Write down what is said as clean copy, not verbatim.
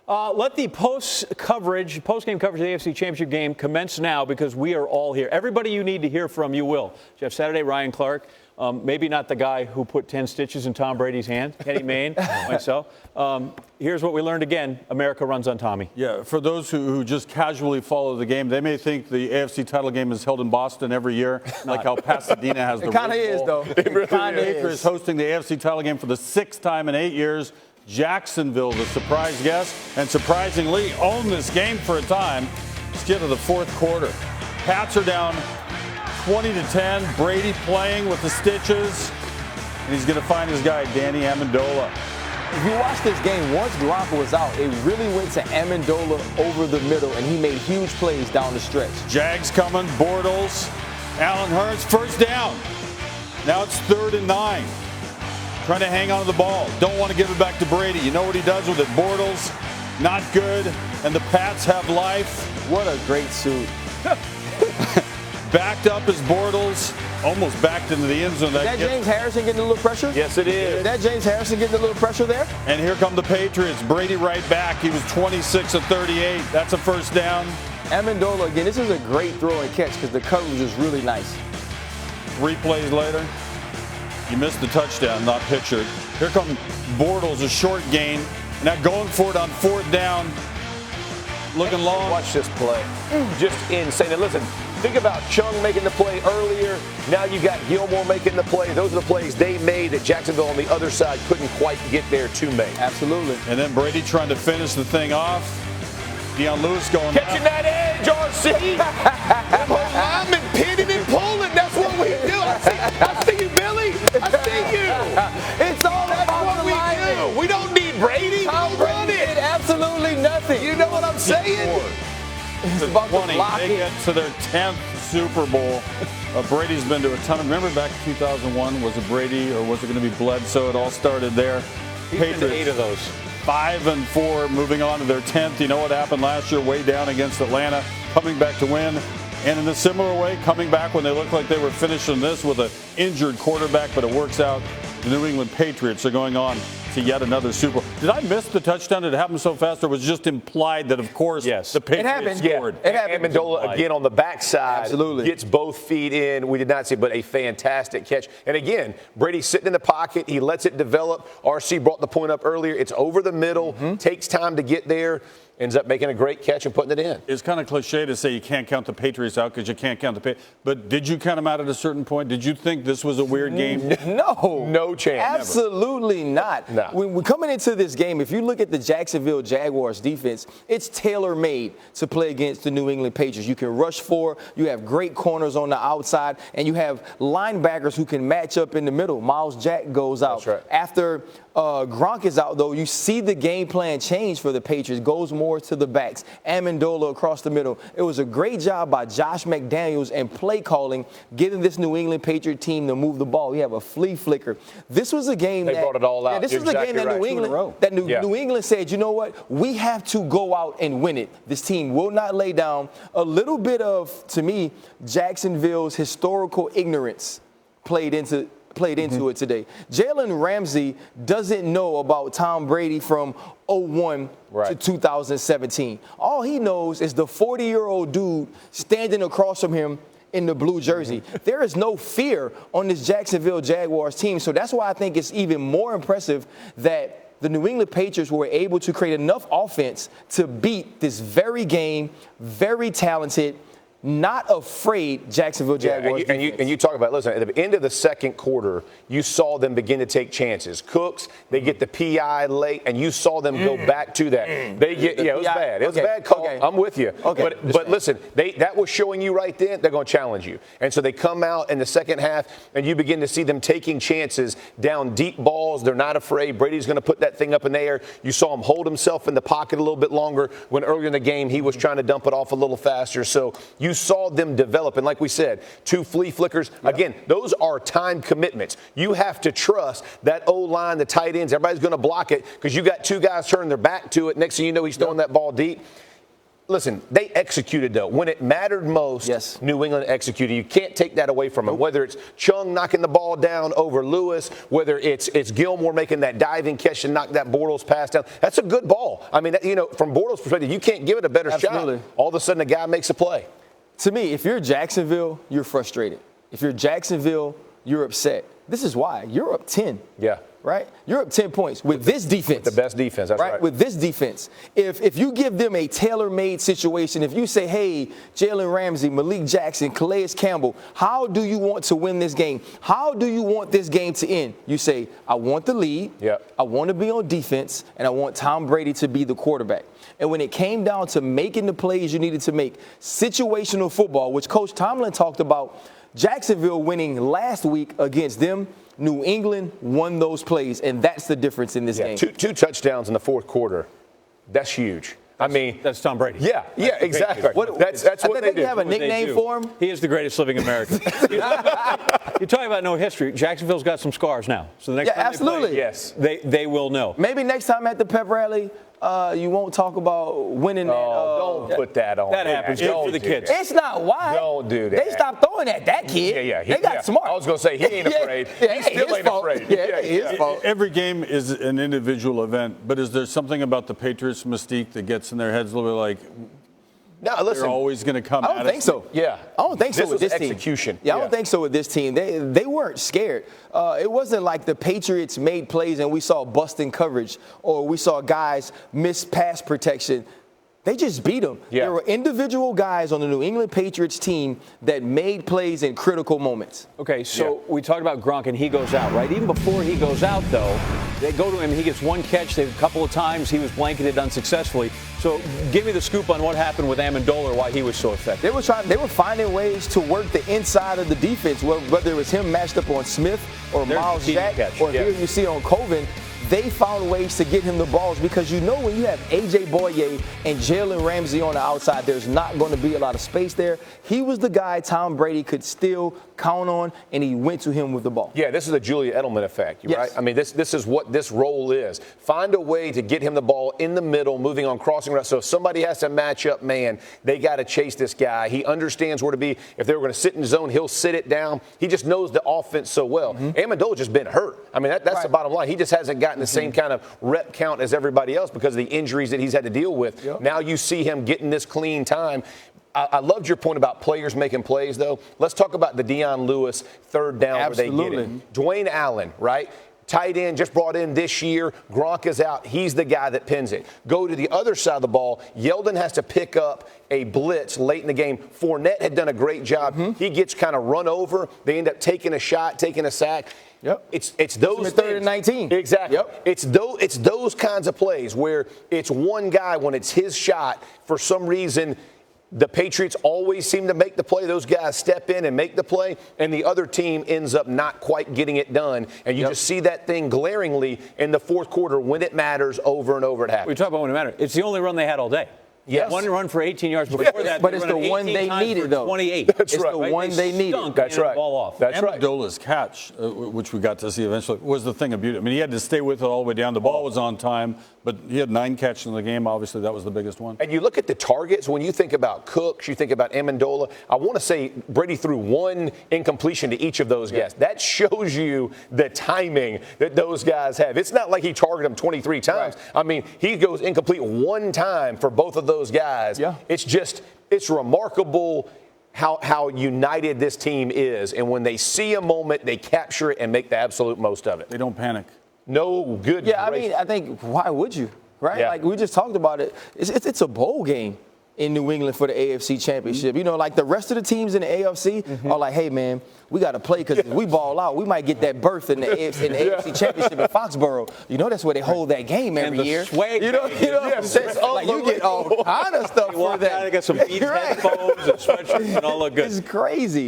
Let the post-game coverage of the AFC Championship game commence now because we are all here. Everybody you need to hear from, you will. Jeff Saturday, Ryan Clark, maybe not the guy who put 10 stitches in Tom Brady's hand, Kenny Mayne, myself. Here's what we learned again. America runs on Tommy. Yeah, for those who just casually follow the game, they may think the AFC title game is held in Boston every year, like how Pasadena has the It kind of is, though. It really kind of is. Patriots hosting the AFC title game for the 6th time in 8 years. Jacksonville, the surprise guest, and surprisingly owned this game for a time. Let's get to the 4th quarter. Pats are down 20-10. Brady playing with the stitches, and he's going to find his guy, Danny Amendola. If you watch this game, once Gronk was out, it really went to Amendola over the middle, and he made huge plays down the stretch. Jags coming, Bortles, Allen Hurts, first down. Now it's 3rd and 9. Trying to hang on to the ball. Don't want to give it back to Brady. You know what he does with it. Bortles, not good. And the Pats have life. What a great suit. Backed up is Bortles. Almost backed into the end zone. Is that James Harrison getting a little pressure? Yes, it is. Is that James Harrison getting a little pressure there? And here come the Patriots. Brady right back. He was 26 of 38. That's a first down. Amendola, again, this is a great throw and catch because the coverage is really nice. 3 plays later. You missed the touchdown, not pictured. Here comes Bortles, a short gain. Now going for it on 4th down. Looking long. Watch this play. Just insane. And listen, think about Chung making the play earlier. Now you got Gilmore making the play. Those are the plays they made that Jacksonville on the other side couldn't quite get there to make. Absolutely. And then Brady trying to finish the thing off. Deion Lewis going Catching that edge, RC. Them whole linemen pinning and pulling. That's what we do. I see you, Billy. I see you. It's all about what the we linemen. do. We don't need Brady. Tom We'll run Brady it. did absolutely nothing. You know what I'm saying? It's about 20. to block They it. get to their 10th Super Bowl. Brady's been to a ton. Remember back in 2001, was it Brady or was it going to be Bledsoe? It all started there. He's been to 8 of those. 5-4, moving on to their 10th. You know what happened last year? Way down against Atlanta, coming back to win. And in a similar way, coming back when they looked like they were finishing this with an injured quarterback, but it works out. The New England Patriots are going on to yet another Super Bowl. Did I miss the touchdown? Did it happen so fast, or was it just implied that, of course, the Patriots scored? It happened. Amendola, again, on the backside. Absolutely. Gets both feet in. We did not see, but a fantastic catch. And again, Brady sitting in the pocket. He lets it develop. RC brought the point up earlier. It's over the middle. Takes time to get there. Ends up making a great catch and putting it in. It's kind of cliche to say you can't count the Patriots out because you can't count the Patriots. But did you count them out at a certain point? Did you think this was a weird game? No. No chance. Absolutely not. No. When we're coming into this game, if you look at the Jacksonville Jaguars defense, it's tailor-made to play against the New England Patriots. You can rush 4, you have great corners on the outside, and you have linebackers who can match up in the middle. Miles Jack goes out. That's right. After Gronk is out, though, you see the game plan change for the Patriots. Goes more to the backs. Amendola across the middle. It was a great job by Josh McDaniels and play calling, getting this New England Patriot team to move the ball. You have a flea flicker. This was a game They brought it all out. Yeah, this You're was a game that exactly right. New England said, you know what? We have to go out and win it. This team will not lay down. A little bit of, to me, Jacksonville's historical ignorance played into it today. Jalen Ramsey doesn't know about Tom Brady from 01 to 2017. All he knows is the 40-year-old dude standing across from him in the blue jersey. There is no fear on this Jacksonville Jaguars team. So that's why I think it's even more impressive that the New England Patriots were able to create enough offense to beat this very game, very talented, not afraid Jacksonville Jaguars. And you talk about, listen, at the end of the 2nd quarter, you saw them begin to take chances. Cooks, they get the PI late, and you saw them go back to that. They get, it was bad. It was a bad call. Okay. I'm with you. Okay. But listen, that was showing you right then they're going to challenge you. And so they come out in the second half, and you begin to see them taking chances down deep balls. They're not afraid. Brady's going to put that thing up in the air. You saw him hold himself in the pocket a little bit longer when earlier in the game he was trying to dump it off a little faster. So you saw them develop. And like we said, 2 flea flickers. Again, those are time commitments. You have to trust that O-line, the tight ends. Everybody's going to block it because you got 2 guys turning their back to it. Next thing you know, he's throwing that ball deep. Listen, they executed, though. When it mattered most, yes, New England executed. You can't take that away from them. Whether it's Chung knocking the ball down over Lewis, whether it's Gilmore making that diving catch to knock that Bortles pass down. That's a good ball. I mean, from Bortles' perspective, you can't give it a better shot. All of a sudden, the guy makes a play. To me, if you're Jacksonville, you're frustrated. If you're Jacksonville, you're upset. This is why. You're up 10. Yeah. Right? You're up 10 points with this defense. The best defense, that's right. With this defense. If you give them a tailor-made situation, if you say, hey, Jalen Ramsey, Malik Jackson, Calais Campbell, how do you want to win this game? How do you want this game to end? You say, I want the lead. Yep. I want to be on defense, and I want Tom Brady to be the quarterback. And when it came down to making the plays you needed to make, situational football, which Coach Tomlin talked about, Jacksonville winning last week against them, New England won those plays, and that's the difference in this game. Two touchdowns in the fourth quarter. That's huge. That's Tom Brady. Yeah, exactly. That's what they do. You have a nickname for him? He is the greatest living American. You're talking about no history. Jacksonville's got some scars now. So the next time absolutely. They play, they will know. Maybe next time at the pep rally, you won't talk about winning. Don't put that on. That happens. Good for the kids. It's not why. Don't do that. They stopped throwing at that kid. Yeah. They got smart. I was going to say, he ain't afraid. He still ain't afraid. His fault. Every game is an individual event, but is there something about the Patriots' mystique that gets in their heads a little bit like, no, listen, they're always going to come at us? I don't think so. Yeah. I don't think so with this team. Execution. Yeah, I don't think so with this team. They weren't scared. It wasn't like the Patriots made plays and we saw busting coverage or we saw guys miss pass protection. They just beat them. Yeah. There were individual guys on the New England Patriots team that made plays in critical moments. Okay, so we talked about Gronk, and he goes out, right? Even before he goes out, though, they go to him. He gets one catch. A couple of times he was blanketed unsuccessfully. So give me the scoop on what happened with Amendola, why he was so effective. They were finding ways to work the inside of the defense, whether it was him matched up on Smith or Miles Jack, or here you see on Colvin. They found ways to get him the balls because you know when you have A.J. Boye and Jalen Ramsey on the outside, there's not going to be a lot of space there. He was the guy Tom Brady could still count on, and he went to him with the ball. Yeah, this is a Julian Edelman effect, right? I mean, this is what this role is. Find a way to get him the ball in the middle, moving on crossing routes. So if somebody has to match up man, they got to chase this guy. He understands where to be. If they were going to sit in the zone, he'll sit it down. He just knows the offense so well. Amendola's just been hurt. I mean, that's the bottom line. He just hasn't gotten the same kind of rep count as everybody else because of the injuries that he's had to deal with. Yep. Now you see him getting this clean time. I loved your point about players making plays, though. Let's talk about the Deion Lewis third down where they get it. Dwayne Allen, right? Tight end just brought in this year. Gronk is out. He's the guy that pins it. Go to the other side of the ball. Yeldon has to pick up a blitz late in the game. Fournette had done a great job. He gets kind of run over. They end up taking a shot, taking a sack. Yep. It's those third and 19. Exactly. Yep. It's those kinds of plays where it's one guy when it's his shot. For some reason, the Patriots always seem to make the play. Those guys step in and make the play, and the other team ends up not quite getting it done. And you just see that thing glaringly in the fourth quarter when it matters over and over it happens. We talk about when it matters. It's the only run they had all day. Yes. One run for 18 yards before that. But it's the one they needed, though. 28. It's the one they needed. That's right. Ball off. That's right. Amendola's catch, which we got to see eventually, was the thing of beauty. I mean, he had to stay with it all the way down. The ball was on time, but he had 9 catches in the game. Obviously, that was the biggest one. And you look at the targets. When you think about Cooks, you think about Amendola. I want to say Brady threw 1 incompletion to each of those guys. That shows you the timing that those guys have. It's not like he targeted them 23 times. Right. I mean, he goes incomplete 1 time for both of those guys. Yeah. It's remarkable how united this team is. And when they see a moment, they capture it and make the absolute most of it. They don't panic. No good. Yeah, I mean, I think, why would you, right? Yeah. Like, we just talked about it. It's a bowl game in New England for the AFC Championship. You know, like the rest of the teams in the AFC are like, hey, man, we got to play because if we ball out, we might get that berth in the AFC Championship in Foxborough. You know, that's where they hold that game every year. Swag you know what I'm saying? Like, you get all kind of stuff for that. They got some Beats headphones and sweatshirts and all look good. It's crazy.